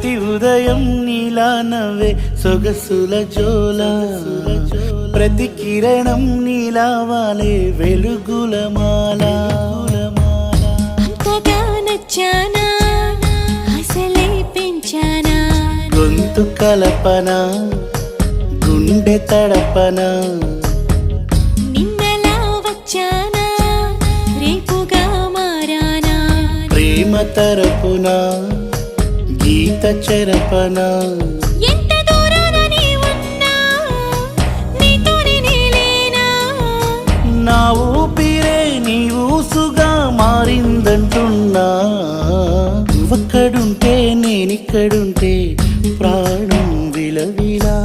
ప్రతి ఉదయం నీలా నవ్వే సొగసుల జోల ప్రతి కిరణం నీలా వాలే వెలుగుల మాల అంతగా నచ్చానా అసలే పెంచానా గొంతు కలపన గుండె తడపన నిన్నలా వచ్చానా రేపుగా మారానా ప్రేమ తరపున గీత చెరపన ఎంత దూరాన నీ ఉన్నా నీతోనే నేలేనా నా ఊపిరే నీ ఊసుగా మారిందంటున్నా నువ్వక్కడుంటే నేనిక్కడుంటే ప్రాణం విలవిలా